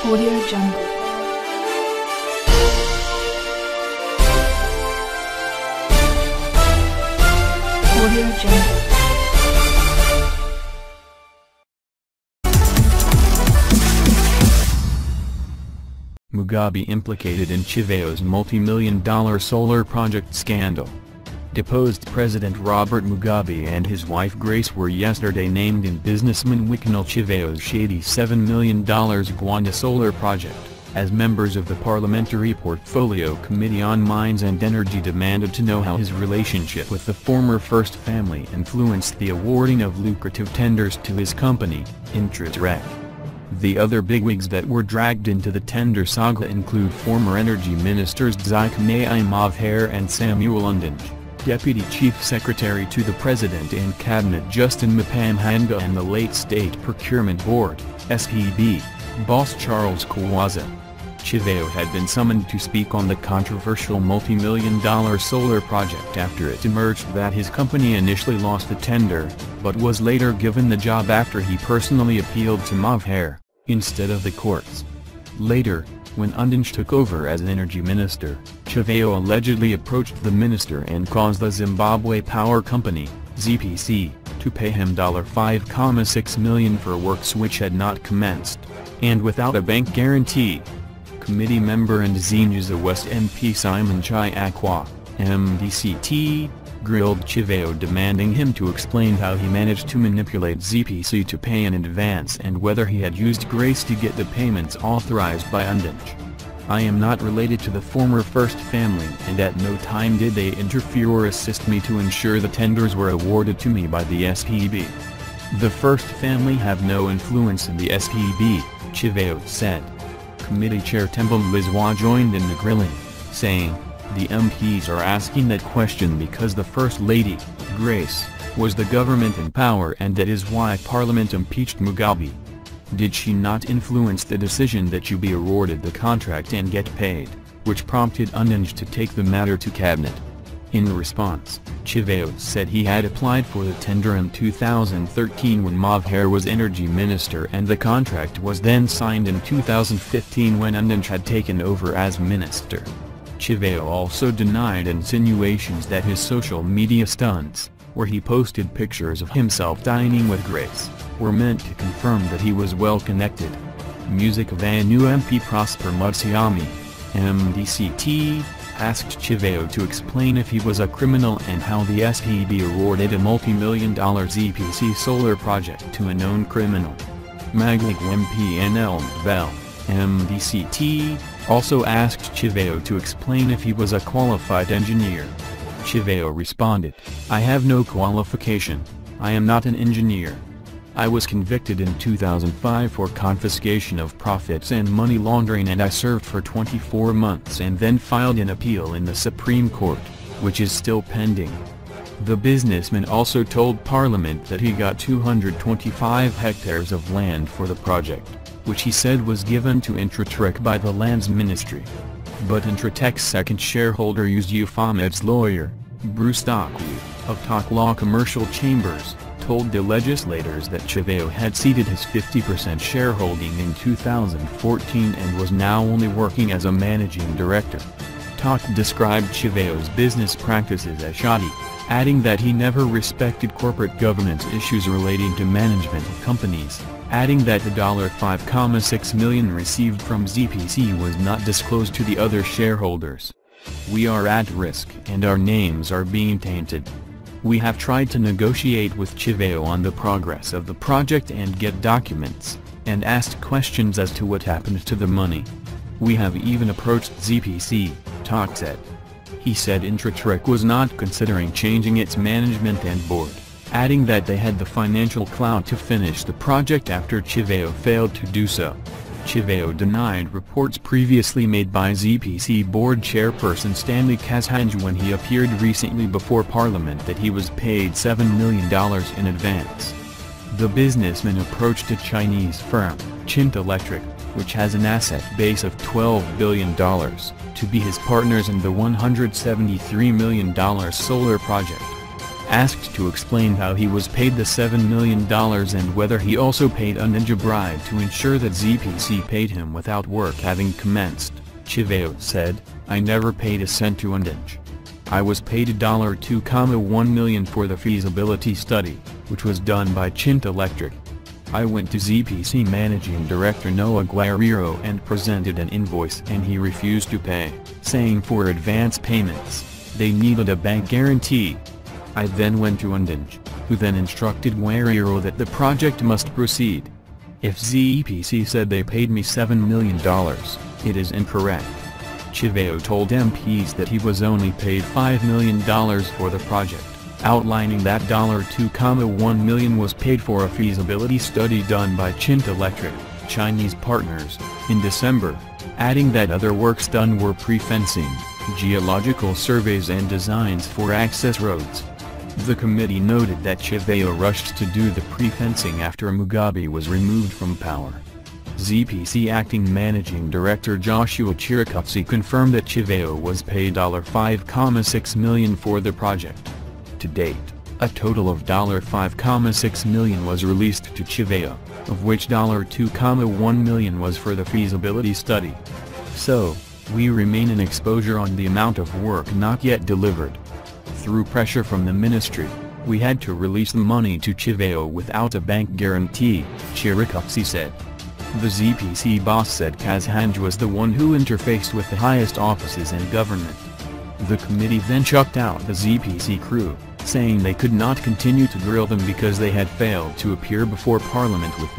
Audio Jungle. Audio Jungle. Mugabe implicated in Chivayo's multi-million-dollar solar project scandal. Deposed President Robert Mugabe and his wife Grace were yesterday named in businessman Wicknell Chivayo's shady $7 million Gwanda solar project, as members of the Parliamentary Portfolio Committee on Mines and Energy demanded to know how his relationship with the former First Family influenced the awarding of lucrative tenders to his company, Intratrek. The other bigwigs that were dragged into the tender saga include former Energy Ministers Gwanda and Samuel Undinge, Deputy Chief Secretary to the President and Cabinet Justin Mapamhanga, and the late State Procurement Board (SPB) boss Charles Kawaza. Chivayo had been summoned to speak on the controversial multi-million-dollar solar project after it emerged that his company initially lost the tender, but was later given the job after he personally appealed to Mugabe, instead of the courts. Later, when Undinge took over as Energy Minister, Chivayo allegedly approached the minister and caused the Zimbabwe Power Company, ZPC, to pay him $5.6 million for works which had not commenced, and without a bank guarantee. Committee member and Zinyaza West MP Simon Chiakwa, MDCT, grilled Chivayo demanding him to explain how he managed to manipulate ZPC to pay in advance and whether he had used Grace to get the payments authorized by Undinge. "I am not related to the former First Family and at no time did they interfere or assist me to ensure the tenders were awarded to me by the SPB. The First Family have no influence in the SPB," Chivayo said. Committee Chair Temba Lizwa joined in the grilling, saying, "The MPs are asking that question because the First Lady, Grace, was the government in power and that is why Parliament impeached Mugabe. Did she not influence the decision that you be awarded the contract and get paid, which prompted Undinge to take the matter to Cabinet?" In response, Chivayo said he had applied for the tender in 2013 when Mugabe was Energy Minister and the contract was then signed in 2015 when Undinge had taken over as Minister. Chivayo also denied insinuations that his social media stunts, where he posted pictures of himself dining with Grace, were meant to confirm that he was well connected. Music of ANU MP Prosper Mutsiami, MDCT, asked Chivayo to explain if he was a criminal and how the SPB awarded a multi-million-dollar ZPC solar project to a known criminal. Maglig MP NL Bell, MDCT, also asked Chivayo to explain if he was a qualified engineer. Chivayo responded, "I have no qualification, I am not an engineer. I was convicted in 2005 for confiscation of profits and money laundering and I served for 24 months and then filed an appeal in the Supreme Court, which is still pending." The businessman also told Parliament that he got 225 hectares of land for the project, which he said was given to Intratrek by the Lands Ministry. But Intratrek's second shareholder used Ufamed's lawyer, Bruce Stockley, of Talk Law Commercial Chambers, told the legislators that Chivayo had ceded his 50% shareholding in 2014 and was now only working as a managing director. Talk described Chivayo's business practices as shoddy, adding that he never respected corporate governance issues relating to management of companies, adding that the $5.6 million received from ZPC was not disclosed to the other shareholders. "We are at risk and our names are being tainted. We have tried to negotiate with Chivayo on the progress of the project and get documents, and asked questions as to what happened to the money. We have even approached ZPC," Talk said. He said Intratrek was not considering changing its management and board, adding that they had the financial clout to finish the project after Chivayo failed to do so. Chivayo denied reports previously made by ZPC board chairperson Stanley Kazhanj when he appeared recently before Parliament that he was paid $7 million in advance. The businessman approached a Chinese firm, Chint Electric, which has an asset base of $12 billion, to be his partners in the $173 million solar project. Asked to explain how he was paid the $7 million and whether he also paid a ninja bribe to ensure that ZPC paid him without work having commenced, Chivayo said, "I never paid a cent to Undinge. I was paid $2.1 million for the feasibility study, which was done by Intratrek. I went to ZPC Managing Director Noah Guerrero and presented an invoice and he refused to pay, saying for advance payments, they needed a bank guarantee. I then went to Undinge, who then instructed Guerrero that the project must proceed. If ZPC said they paid me $7 million, it is incorrect." Chivayo told MPs that he was only paid $5 million for the project, outlining that $2.1 million was paid for a feasibility study done by Intratrek, Chinese partners, in December, adding that other works done were pre-fencing, geological surveys and designs for access roads. The committee noted that Chivayo rushed to do the pre-fencing after Mugabe was removed from power. ZPC Acting Managing Director Joshua Chirikutsi confirmed that Chivayo was paid $5.6 million for the project. To date, a total of $5.6 million was released to Chivayo, of which $2.1 million was for the feasibility study. So, we remain in exposure on the amount of work not yet delivered. Through pressure from the ministry, we had to release the money to Chivayo without a bank guarantee, Chirikutsi said. The ZPC boss said Kazhanj was the one who interfaced with the highest offices in government. The committee then chucked out the ZPC crew, saying they could not continue to grill them because they had failed to appear before Parliament with